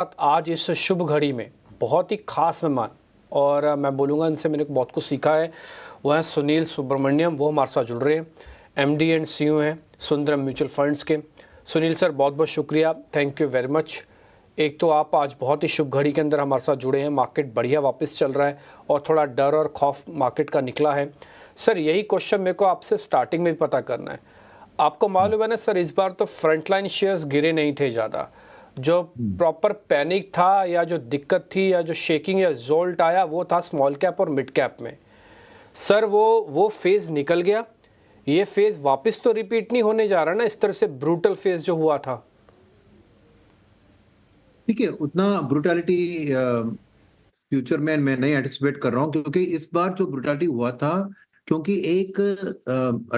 आज इस शुभ घड़ी में बहुत ही खास मेहमान और मैं बोलूँगा इनसे मैंने बहुत कुछ सीखा है। वो हैं सुनील सुब्रमण्यम, वो हमारे साथ जुड़ रहे हैं। एमडी एंड सीईओ हैं सुंदरम म्यूचुअल फंड्स के। सुनील सर, बहुत बहुत शुक्रिया, थैंक यू वेरी मच। एक तो आप आज बहुत ही शुभ घड़ी के अंदर हमारे साथ जुड़े हैं, मार्केट बढ़िया वापस चल रहा है और थोड़ा डर और खौफ मार्केट का निकला है। सर, यही क्वेश्चन मेरे को आपसे स्टार्टिंग में भी पता करना है। आपको मालूम है ना सर, इस बार तो फ्रंटलाइन शेयर्स गिरे नहीं थे ज़्यादा। जो प्रॉपर पैनिक था या जो दिक्कत थी या जो शेकिंग या जोल्ट आया वो था स्मॉल कैप और मिड कैप में। सर वो फेज़ निकल गया। ये फेज़ वापस तो रिपीट नहीं होने जा रहा ना, इस तरह से ब्रूटल फेज़ जो हुआ था। ठीक है, उतना ब्रुटैलिटी फ्यूचर में मैं नहीं एंटिसिपेट कर रहा हूँ, क्योंकि इस बार जो ब्रुटैलिटी हुआ था, क्योंकि एक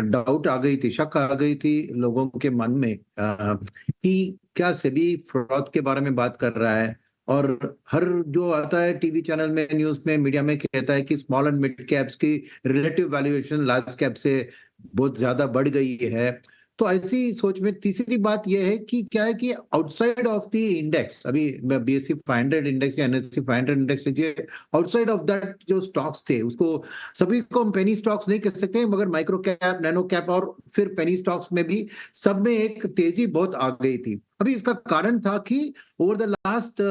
डाउट आ गई थी, शक आ गई थी लोगों के मन में कि क्या सेबी फ्रॉड के बारे में बात कर रहा है। और हर जो आता है टीवी चैनल में, न्यूज में, मीडिया में, कहता है कि स्मॉल एंड मिड कैप्स की रिलेटिव वैल्यूएशन लार्ज कैप से बहुत ज्यादा बढ़ गई है। तो ऐसी सोच में तीसरी बात यह है कि क्या है कि आउटसाइड ऑफ द इंडेक्स, अभी बीएससी 500 इंडेक्स या एनएससी 500 इंडेक्स लीजिए, आउटसाइड ऑफ दैट जो स्टॉक्स थे, उसको सभी को हम पेनी स्टॉक्स नहीं कह सकते, मगर माइक्रो कैप, नैनो कैप और फिर पेनी स्टॉक्स में भी सब में एक तेजी बहुत आ गई थी। अभी इसका कारण था कि ओवर द लास्ट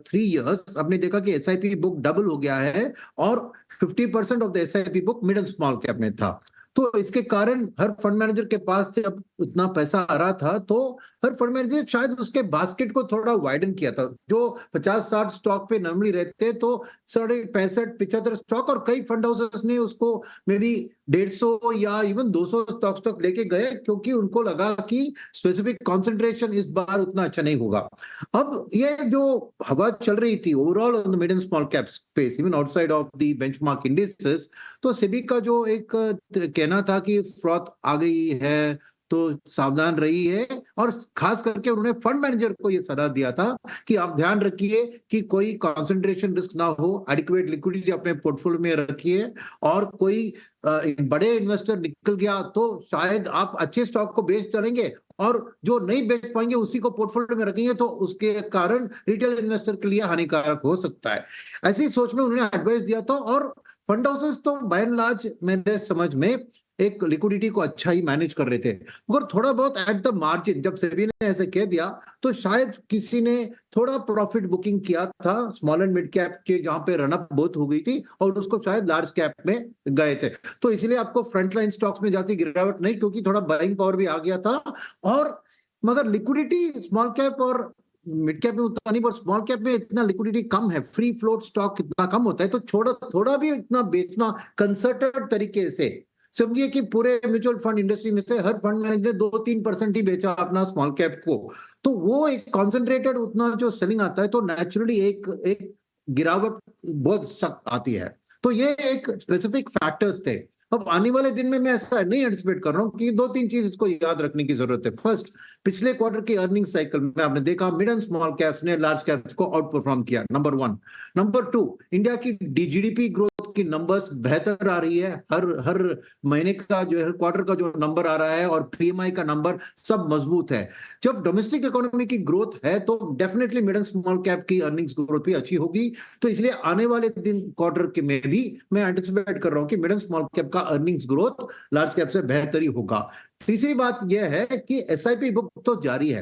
3 इयर्स आपने देखा कि एसआईपी बुक डबल हो गया है और 50% of the SIP book mid and small cap में था। तो इसके कारण हर फंड मैनेजर के पास जब उतना पैसा आ रहा था, तो हर फंड मैनेजर शायद उसके बास्केट को थोड़ा वाइडन किया था। जो 50-60 स्टॉक पे नॉर्मली रहते, तो 65-75 स्टॉक, और कई फंड हाउसेस ने उसको मे बी 150 या इवन 200 स्टॉक्स तक लेके गए, क्योंकि उनको लगा कि स्पेसिफिक कॉन्सेंट्रेशन इस बार उतना अच्छा नहीं होगा। अब ये जो हवा चल रही थी overall on the mid and small cap space, even outside of the benchmark indices, तो सेबी का जो एक कहना था कि फ्रॉड आ गई है तो सावधान रही है, और खास करके उन्होंने फंड मैनेजर को यह सलाह दिया था कि आप ध्यान रखिए कि कोई कंसंट्रेशन रिस्क ना हो, एडिक्वेट लिक्विडिटी अपने पोर्टफोलियो में रखिए, और कोई बड़े इन्वेस्टर निकल गया तो शायद आप अच्छे स्टॉक को बेच डालेंगे, और जो नहीं बेच पाएंगे उसी को पोर्टफोलियो में रखेंगे, तो उसके कारण रिटेल इन्वेस्टर के लिए हानिकारक हो सकता है। ऐसी सोच में उन्होंने एडवाइस दिया था। और फंड हाउसेस तो बाय एंड लार्ज मेरे समझ में एक लिक्विडिटी को अच्छा ही मैनेज कर रहे थे, मगर थोड़ा बहुत एट द मार्जिन जब सेबी ने ऐसे कह दिया, तो शायद किसी ने थोड़ा प्रॉफिट बुकिंग किया था स्मॉल एंड मिड कैप के, जहां पे रनअप बहुत हो गई थी, और उसको शायद लार्ज कैप में गए थे। तो इसलिए आपको फ्रंटलाइन स्टॉक्स में जाती गिरावट नहीं, क्योंकि थोड़ा बाइंग पावर भी आ गया था। और मगर लिक्विडिटी स्मॉल कैप और मिड कैप में उतना नहीं, पर स्मॉल कैप में इतना लिक्विडिटी कम है, फ्री फ्लोट स्टॉक इतना कम होता है, तो छोड़ा थोड़ा भी इतना बेचना कंसर्टेड तरीके से, समझिए कि पूरे म्यूचुअल फंड इंडस्ट्री में से हर फंड मैनेजर ने 2-3% ही बेचा अपना स्मॉल कैप को, तो वो एक कॉन्सेंट्रेटेड उतना जो सेलिंग आता है, तो नेचुरली एक एक गिरावट बहुत सख्त आती है। तो ये एक स्पेसिफिक फैक्टर्स थे। अब आने वाले दिन में मैं ऐसा नहीं एंटिसिपेट कर रहा हूँ कि 2-3 चीज इसको याद रखने की जरूरत है। फर्स्ट, पिछले क्वार्टर की अर्निंग साइकिल में आपने देखा मिड एंड स्मॉल कैप्स ने लार्ज कैप्स को आउट परफॉर्म किया, नंबर 1। नंबर 2, इंडिया की जीडीपी ग्रोथ की नंबर्स बेहतर आ रही है, हर हर महीने का जो है, क्वार्टर का जो नंबर आ रहा है, और पीएमआई का नंबर सब मजबूत है। जब डोमेस्टिक इकोनॉमी की ग्रोथ है, तो definitely mid and small cap की अर्निंग्स ग्रोथ भी अच्छी होगी। तो इसलिए आने वाले दिन क्वार्टर के में भी मैं एंटिसिपेट कर रहा हूं कि मिड एंड स्मॉल कैप का अर्निंग्स ग्रोथ लार्ज कैप से बेहतर ही होगा। तीसरी बात यह है कि एसआईपी बुक तो जारी है।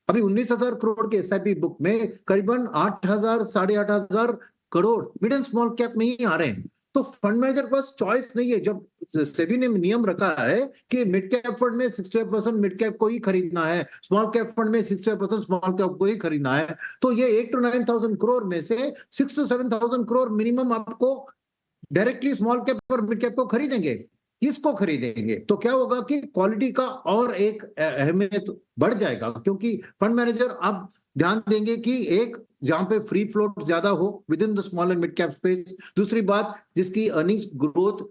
अभी 19,000 करोड़ के एसआईपी बुक में करीबन 8,000, 8,500 crore mid and small cap में ही आ रहे हैं। तो फंड मैनेजर के पास चॉइस नहीं है। जब सेबी ने नियम रखा है कि मिड कैप फंड में 65% मिड कैप को ही खरीदना है, स्मॉल कैप फंड में 65% स्मॉल कैप को ही खरीदना है, तो ये 8 to 9,000 करोड़ में से 6 to 7,000 करोड़ मिनिमम आपको डायरेक्टली स्मॉल कैप और मिड कैप को खरीदेंगे। किसको खरीदेंगे? तो क्या होगा कि क्वालिटी का और एक अहमियत बढ़ जाएगा, क्योंकि फंड मैनेजर अब ध्यान देंगे कि एक, जहां पे फ्री फ्लोट ज्यादा हो with in the small and mid cap space. दूसरी बात, जिसकी अर्निंग्स ग्रोथ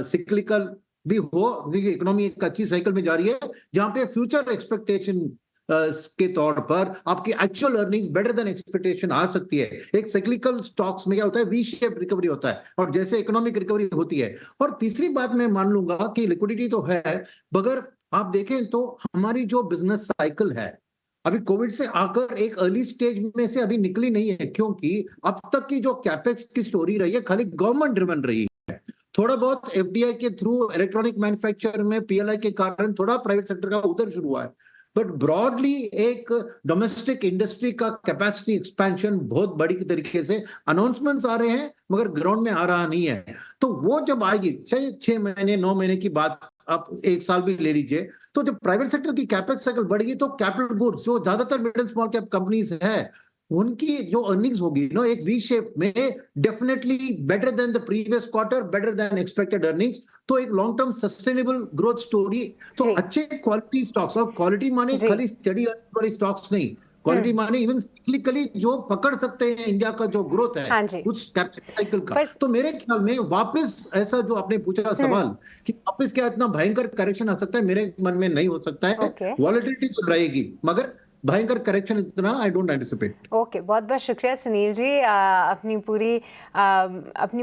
सिक्लिकल भी हो, इकोनॉमी एक अच्छी साइकिल में जा रही है, जहां पे फ्यूचर एक्सपेक्टेशन के तौर पर आपकी actual earnings better than expectation आ सकती है। एक साइक्लिकल स्टॉक्स में क्या होता है, वी शेप रिकवरी होता है, और जैसे इकोनॉमिक रिकवरी होती है। और तीसरी बात मैं मान लूंगा कि लिक्विडिटी तो है, मगर आप देखें तो हमारी जो बिजनेस साइकिल है, अभी कोविड से आकर एक अर्ली स्टेज में से अभी निकली नहीं है, क्योंकि अब तक की जो कैपेक्स की स्टोरी रही है खाली गवर्नमेंट ड्रिवन रही है। थोड़ा बहुत एफडीआई के थ्रू इलेक्ट्रॉनिक मैन्युफैक्चर में पीएलआई के कारण थोड़ा प्राइवेट सेक्टर का उधर शुरू हुआ है, बट ब्रॉडली एक डोमेस्टिक इंडस्ट्री का कैपेसिटी एक्सपेंशन बहुत बड़ी तरीके से अनाउंसमेंट्स आ रहे हैं, मगर ग्राउंड में आ रहा नहीं है। तो वो जब आएगी, चाहे 6 महीने 9 महीने की बात, आप 1 साल भी ले लीजिए, तो जब प्राइवेट सेक्टर की कैपेक्स साइकिल बढ़ेगी तो कैपिटल गुड्स जो ज्यादातर mid and small cap companies है उनकी जो अर्निंग्स होगी नो एक वी शेप में, definitely better than the previous quarter, better than expected earnings. तो एक long term sustainable growth story. तो जी अच्छे क्वालिटी स्टॉक्स, और क्वालिटी माने जी खाली स्टडी वाली स्टॉक्स नहीं, क्वालिटी माने इवन सिक्लिकली जो पकड़ सकते हैं इंडिया का जो ग्रोथ है हाँ जी। उस कैपिटल साइकिल का। पर तो मेरे ख्याल में वापस ऐसा जो आपने पूछा सवाल कि वापस क्या इतना भयंकर करेक्शन आ सकता है, मेरे मन में नहीं हो सकता है। ओके वॉलेटिलिटी तो रहेगी, मगर भयंकर करेक्शन इतना आई डोंट एंटिसिपेट। ओके, बहुत बहुत शुक्रिया सुनील जी, अपनी पूरी अपनी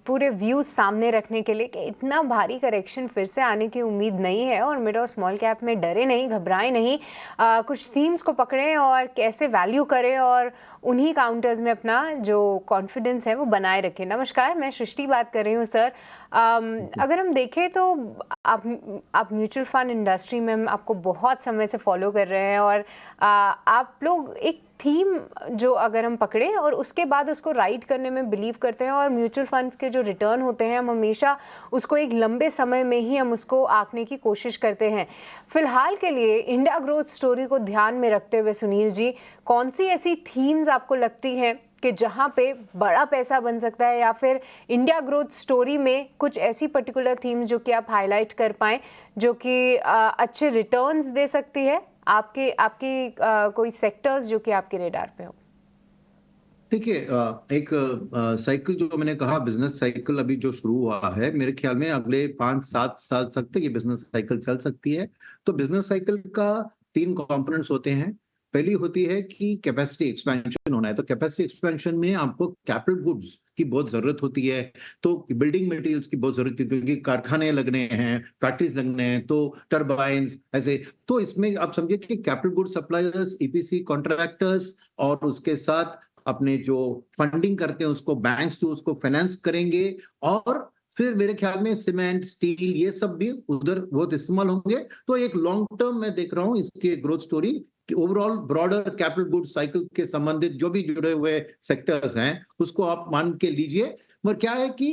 पूरे व्यूज सामने रखने के लिए कि इतना भारी करेक्शन फिर से आने की उम्मीद नहीं है और मिड और स्मॉल कैप में डरे नहीं, घबराए नहीं, कुछ थीम्स को पकड़ें और कैसे वैल्यू करें और उन्हीं काउंटर्स में अपना जो कॉन्फिडेंस है वो बनाए रखें। नमस्कार, मैं सृष्टि बात कर रही हूँ सर। अगर हम देखें तो आप म्यूचुअल फंड इंडस्ट्री में हम आपको बहुत समय से फॉलो कर रहे हैं और आप लोग एक थीम जो अगर हम पकड़ें और उसके बाद उसको राइड करने में बिलीव करते हैं और म्यूचुअल फंड्स के जो रिटर्न होते हैं हम हमेशा उसको एक लंबे समय में ही हम उसको आंकने की कोशिश करते हैं। फिलहाल के लिए इंडिया ग्रोथ स्टोरी को ध्यान में रखते हुए सुनील जी, कौन सी ऐसी थीम्स आपको लगती हैं कि जहां पे बड़ा पैसा बन सकता है, या फिर इंडिया ग्रोथ स्टोरी में कुछ ऐसी पर्टिकुलर थीम्स जो कि आप हाईलाइट कर पाएं जो कि अच्छे रिटर्न्स दे सकती है? आपकी कोई सेक्टर्स जो कि आपके रेडार पे हो? देखिए, एक साइकिल जो मैंने कहा, बिजनेस साइकिल अभी जो शुरू हुआ है, मेरे ख्याल में अगले 5-7 साल तक ये बिजनेस साइकिल चल सकती है। तो बिजनेस साइकिल का 3 कंपोनेंट्स होते हैं। पहली होती है कि कैपेसिटी एक्सपेंशन होना है, तो कैपेसिटी एक्सपेंशन में आपको कैपिटल गुड्स की बहुत जरूरत होती है, तो बिल्डिंग मटेरियल्स की बहुत जरूरत है, क्योंकि कारखाने लगने हैं, फैक्ट्रीज लगने हैं, तो टर्बाइंस ऐसे। तो इसमें आप समझिए कि capital good suppliers, EPC contractors, और उसके साथ अपने जो फंडिंग करते हैं उसको बैंक्स जो उसको फाइनेंस करेंगे, और फिर मेरे ख्याल में सीमेंट, स्टील, ये सब भी उधर बहुत इस्तेमाल होंगे। तो एक लॉन्ग टर्म मैं देख रहा हूँ इसकी ग्रोथ स्टोरी कि overall broader capital good cycle के संबंधित जो भी जुड़े हुए सेक्टर्स हैं उसको आप मान के लीजिए। मगर क्या है कि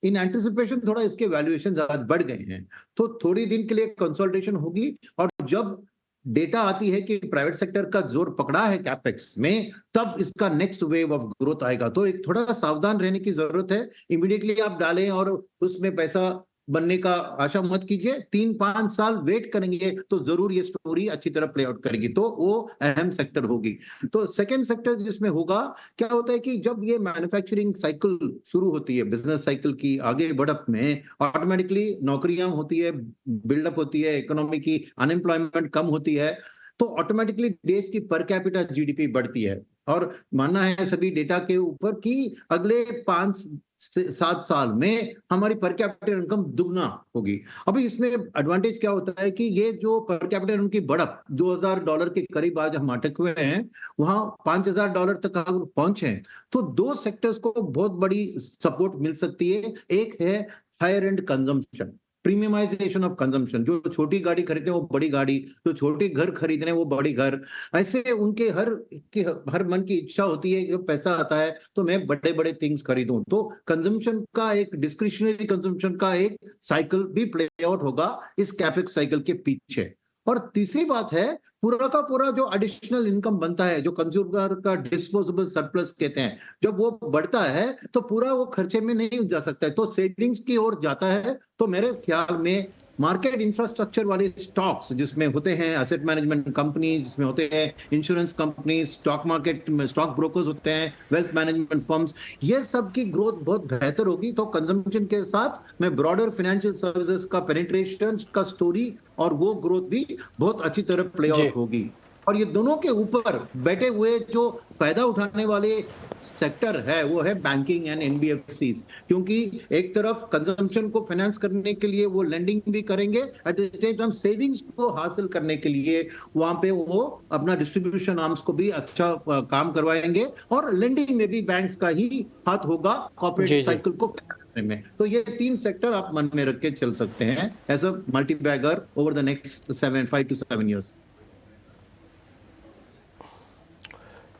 इन एंटिसिपेशन थोड़ा इसके वैल्यूएशन आज बढ़ गए हैं, तो थोड़ी दिन के लिए कंसोलिडेशन होगी, और जब डेटा आती है कि प्राइवेट सेक्टर का जोर पकड़ा है कैपेक्स में, तब इसका नेक्स्ट वेव ऑफ ग्रोथ आएगा। तो एक थोड़ा सावधान रहने की जरूरत है। इमीडिएटली आप डालें और उसमें पैसा बनने का आशा मत कीजिए। 3-5 साल वेट करेंगे तो जरूर ये स्टोरी अच्छी तरह प्ले आउट करेगी, तो वो अहम सेक्टर होगी। तो सेकंड सेक्टर जिसमें होगा, क्या होता है कि जब ये मैन्युफैक्चरिंग साइकिल शुरू होती है, बिजनेस साइकिल की आगे बढ़त में, ऑटोमेटिकली नौकरियां होती है, बिल्डअप होती है, इकोनॉमी की अनएम्प्लॉयमेंट कम होती है, तो ऑटोमेटिकली देश की पर कैपिटा जीडीपी बढ़ती है। और मानना है सभी डेटा के ऊपर कि अगले 5 से 7 साल में हमारी पर कैपिटा इनकम दुगना होगी। अभी इसमें एडवांटेज क्या होता है कि ये जो पर कैपिटा इनकम की बढ़त $2000 के करीब आज हम अटक हुए हैं, वहां $5000 तक अगर पहुंचे तो 2 सेक्टर्स को बहुत बड़ी सपोर्ट मिल सकती है। एक है higher and consumption, premiumisation of consumption, जो छोटी गाड़ी खरीदते हैं वो बड़ी गाड़ी, जो छोटे घर खरीद रहे हैं वो बड़ी घर, ऐसे उनके हर मन की इच्छा होती है कि जब पैसा आता है तो मैं बड़े बड़े थिंग्स खरीदूं। तो कंजम्पशन का एक डिस्क्रिशनरी कंजम्पशन का एक साइकिल भी प्ले आउट होगा इस कैपेक्स साइकिल के पीछे। और तीसरी बात है, पूरा का पूरा जो एडिशनल इनकम बनता है, जो कंज्यूमर का डिस्पोजेबल सरप्लस कहते हैं, जब वो बढ़ता है तो पूरा वो खर्चे में नहीं जा सकता है, तो सेविंग्स की ओर जाता है। तो मेरे ख्याल में मार्केट इंफ्रास्ट्रक्चर वाले स्टॉक्स जिसमें होते हैं एसेट मैनेजमेंट कंपनी, जिसमें होते हैं इंश्योरेंस कंपनी, स्टॉक मार्केट में स्टॉक ब्रोकर्स होते हैं, वेल्थ मैनेजमेंट फर्म्स, ये सब की ग्रोथ बहुत बेहतर होगी। तो कंजम्पशन के साथ में ब्रॉडर फाइनेंशियल सर्विसेज का पेनिट्रेशन का स्टोरी और वो ग्रोथ भी बहुत अच्छी तरह प्ले जी आउट होगी। और ये दोनों के ऊपर बैठे हुए जो फायदा उठाने वाले सेक्टर है वो है बैंकिंग एंड एनबीएफसीज, क्योंकि एक तरफ कंजम्पशन को फाइनेंस करने के लिए वो लेंडिंग भी करेंगे, at the same time savings को हासिल करने के लिए वहां पे वो अपना डिस्ट्रीब्यूशन आर्म्स को भी अच्छा काम करवाएंगे, और लेंडिंग में भी बैंक्स का ही हाथ होगा जी कॉर्पोरेट जी साइकिल को में। तो ये 3 सेक्टर आप मन में रख के चल सकते हैं as a multi bagger over the next 5 to 7 years।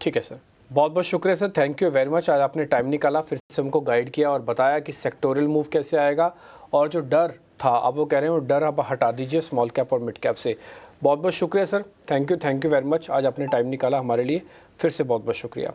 ठीक है सर, बहुत बहुत शुक्रिया sir, thank you very much. आज आपने टाइम निकाला, फिर से हमको गाइड किया और बताया कि सेक्टोरियल मूव कैसे आएगा, और जो डर था अब वो कह रहे हैं वो डर आप हटा दीजिए स्मॉल कैप और मिड कैप से। बहुत बहुत शुक्रिया sir, thank you very much. आज आपने टाइम निकाला हमारे लिए, फिर से बहुत बहुत शुक्रिया।